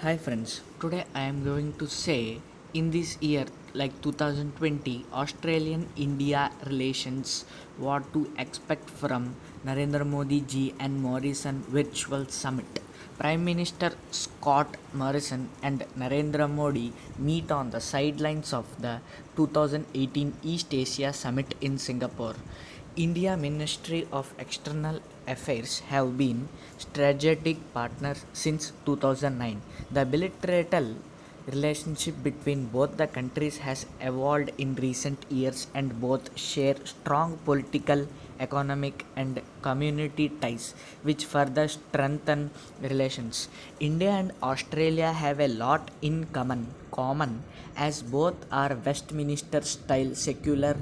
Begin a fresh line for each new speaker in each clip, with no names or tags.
Hi friends, today I am going to say in this year like 2020 Australian India relations what to expect from Narendra Modi ji and Morrison virtual summit. Prime Minister Scott Morrison and Narendra Modi meet on the sidelines of the 2018 East Asia Summit in Singapore. India Ministry of External Affairs have been strategic partners since 2009. The bilateral relationship between both the countries has evolved in recent years and both share strong political, economic and community ties which further strengthen relations. India and Australia have a lot in common as both are Westminster style secular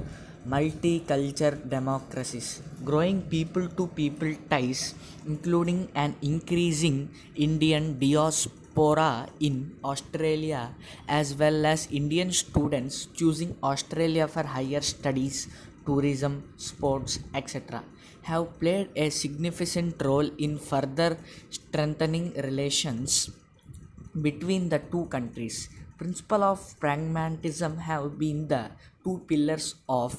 multicultural democracies, growing people to people ties, including an increasing Indian diaspora in Australia, as well as Indian students choosing Australia for higher studies, tourism, sports, etc., have played a significant role in further strengthening relations between the two countries. Principle of pragmatism have been the two pillars of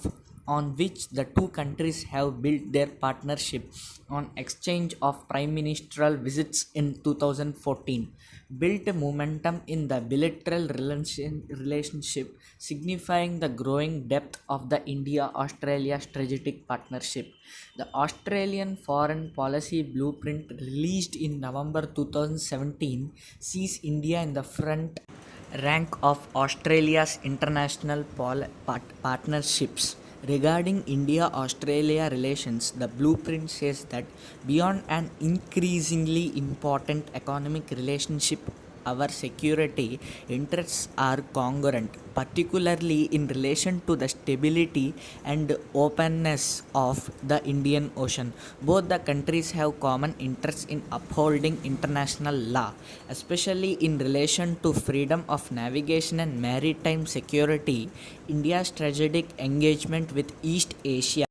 on which the two countries have built their partnership on exchange of prime ministerial visits in 2014 built momentum in the bilateral relationship, signifying the growing depth of the India Australia strategic partnership. The Australian Foreign Policy Blueprint, released in November 2017, sees India in the front rank of Australia's international partnerships. Regarding India Australia relations, the blueprint says that beyond an increasingly important economic relationship, our security interests are congruent, particularly in relation to the stability and openness of the Indian Ocean. Both the countries have common interests in upholding international law, especially in relation to freedom of navigation and maritime security. India's strategic engagement with East Asia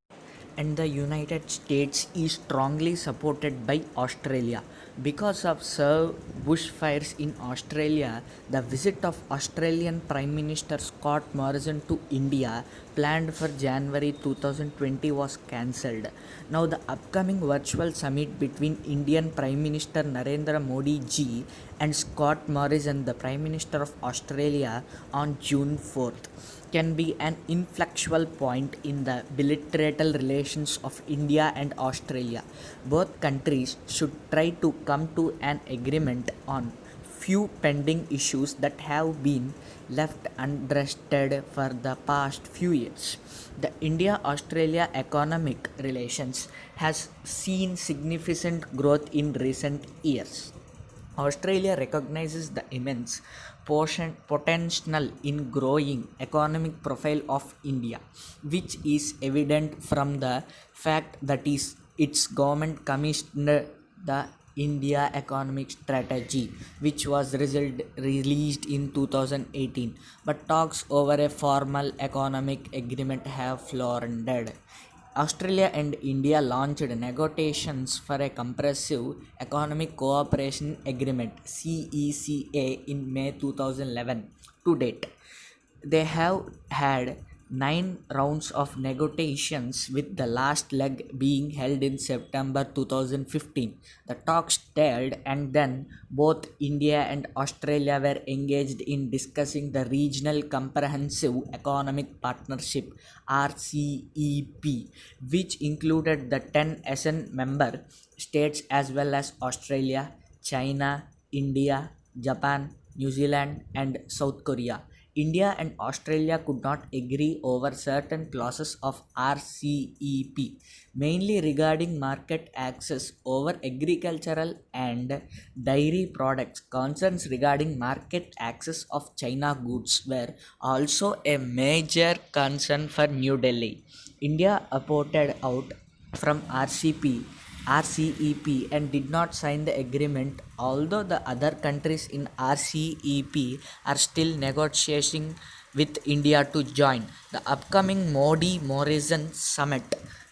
and the United States is strongly supported by Australia. Because of Sir bushfires in Australia, the visit of Australian Prime Minister Scott Morrison to India, planned for January 2020, was cancelled. Now, the upcoming virtual summit between Indian Prime Minister Narendra Modi ji and Scott Morrison, the Prime Minister of Australia, on June 4th can be an inflexible point in the bilateral relations of India and Australia. Both countries should try to come to an agreement on few pending issues that have been left unaddressed for the past few years. The India Australia economic relations has seen significant growth in recent years. Australia recognizes the immense potential in growing economic profile of India, which is evident from the fact that its government commissioned the India Economic Strategy, which was released in 2018, but talks over a formal economic agreement have floundered. Australia and India launched negotiations for a comprehensive economic cooperation agreement (CECA) in May 2011. To date, they have had 9 rounds of negotiations, with the last leg being held in September 2015. The talks stalled, and then both India and Australia were engaged in discussing the Regional Comprehensive Economic Partnership (RCEP), which included the 10 ASEAN member states as well as Australia, China, India, Japan, New Zealand, and South Korea. India and Australia could not agree over certain clauses of RCEP, mainly regarding market access over agricultural and dairy products. Concerns regarding market access of China goods were also a major concern for New Delhi. India opted out from RCEP and did not sign the agreement, although the other countries in RCEP are still negotiating with India to join. The upcoming Modi Morrison summit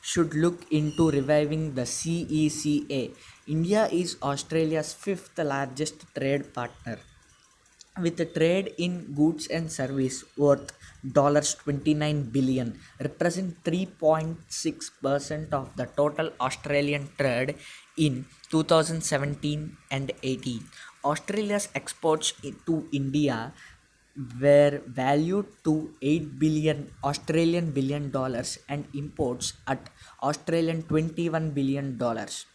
should look into reviving the CECA. India is Australia's fifth largest trade partner, with a trade in goods and service worth $29 billion, represent 3.6% of the total Australian trade in 2017 and 18. Australia's exports to India were valued to 8 billion Australian billion dollars and imports at Australian 21 billion dollars.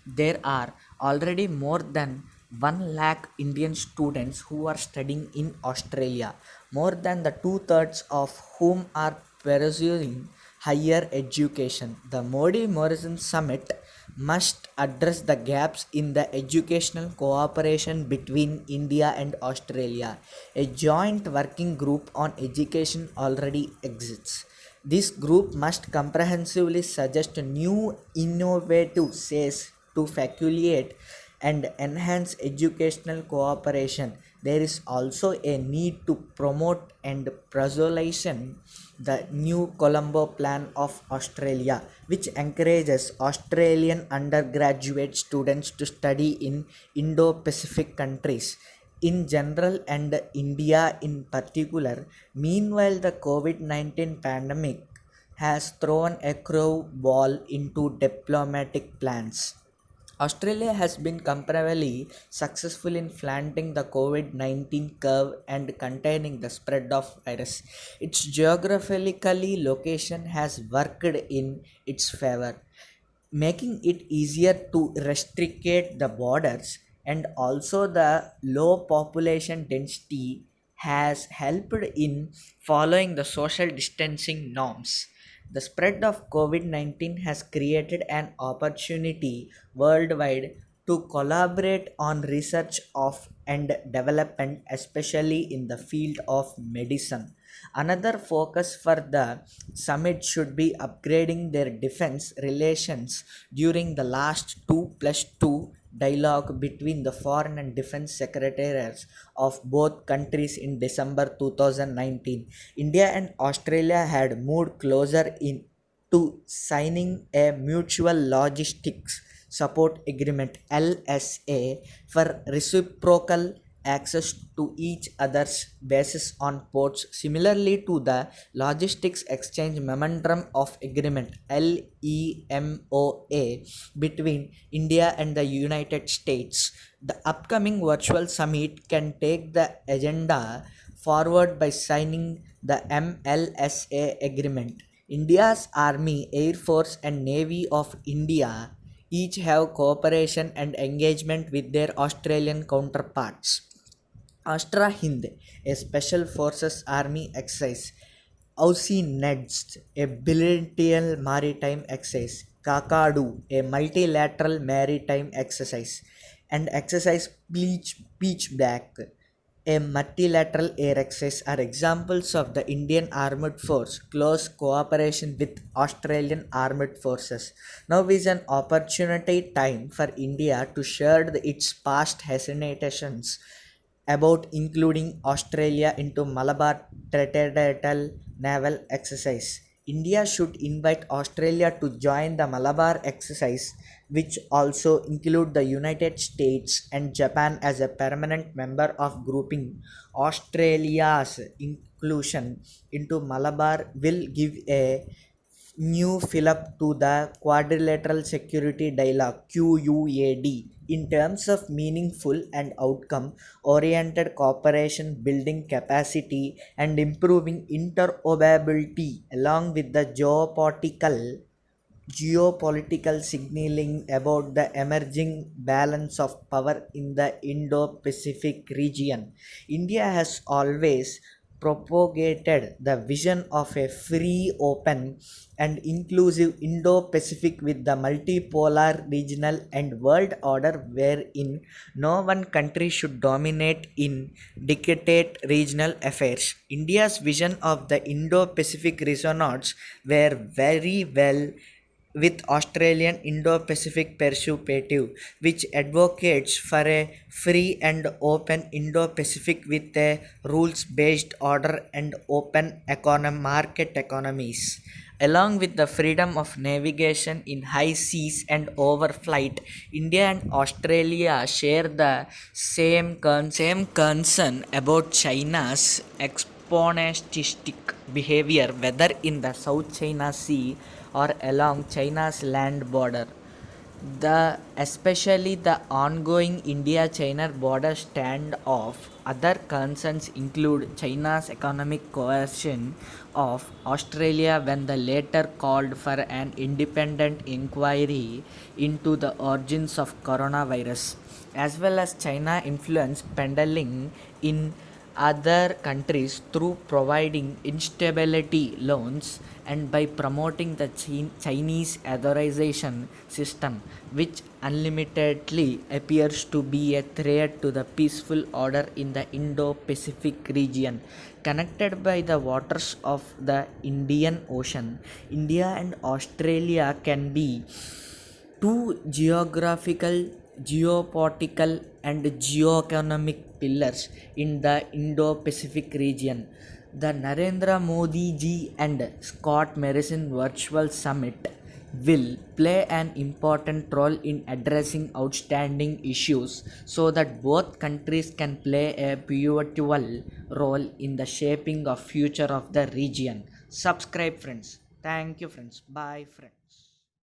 There are already more than 1 lakh Indian students who are studying in Australia, more than the two-thirds of whom are pursuing higher education. The Modi Morrison Summit must address the gaps in the educational cooperation between India and Australia. A joint working group on education already exists. This group must comprehensively suggest new innovative ways to facilitate and enhance educational cooperation. There is also a need to promote and proselytize the new Colombo Plan of Australia, which encourages Australian undergraduate students to study in Indo Pacific countries in general and India in particular. Meanwhile, the COVID 19 pandemic has thrown a curveball into diplomatic plans. Australia has been comparatively successful in flattening the COVID 19 curve and containing the spread of virus. Its geographically location has worked in its favor, making it easier to restrict the borders, and also the low population density has helped in following the social distancing norms. The spread of COVID 19 has created an opportunity worldwide to collaborate on research of and development, especially in the field of medicine. Another focus for the summit should be upgrading their defense relations during the last 2 plus 2 dialogue between the foreign and defense secretaries of both countries in December 2019. India and Australia had moved closer in to signing a mutual logistics support agreement LSA for reciprocal access to each other's bases on ports, similarly to the logistics exchange memorandum of agreement LEMOA between India and the United States. The upcoming virtual summit can take the agenda forward by signing the MLSA agreement. India's Army, Air Force, and Navy of India each have cooperation and engagement with their Australian counterparts. Astra Hind, a Special Forces Army exercise; Aussie Neds, a bilateral maritime exercise; Kakadu, a multilateral maritime exercise; and exercise Peach Black, a multilateral air exercise, are examples of the Indian Armed Force close cooperation with Australian Armed Forces. Now is an opportunity time for India to share its past hesitations about including Australia into Malabar Trilateral Naval Exercise. India should invite Australia to join the Malabar exercise, which also include the United States and Japan as a permanent member of grouping. Australia's inclusion into Malabar will give a new fillip to the Quadrilateral Security Dialogue QUAD in terms of meaningful and outcome oriented cooperation, building capacity, and improving interoperability, along with the geopolitical signaling about the emerging balance of power in the Indo Pacific region. India has always propagated the vision of a free, open, and inclusive Indo Pacific with the multipolar regional and world order wherein no one country should dominate in dictate regional affairs. India's vision of the Indo Pacific resonates were very well with Australian Indo-Pacific perspective, which advocates for a free and open Indo-Pacific with a rules-based order and open market economies. Along with the freedom of navigation in high seas and overflight, India and Australia share the same concern about China's expansionistic behavior, whether in the South China Sea or along China's land border. Especially the ongoing India-China border standoff. Other concerns include China's economic coercion of Australia when the latter called for an independent inquiry into the origins of coronavirus, as well as China influence pending in other countries through providing instability loans and by promoting the Chinese authorization system, which unlimitedly appears to be a threat to the peaceful order in the Indo-Pacific region. Connected by the waters of the Indian Ocean, India and Australia can be two geographical, geopolitical, and geoeconomic pillars in the Indo Pacific region. The Narendra Modi ji and Scott Morrison Virtual Summit will play an important role in addressing outstanding issues so that both countries can play a pivotal role in the shaping of future of the region. Subscribe friends. Thank you friends. Bye friends.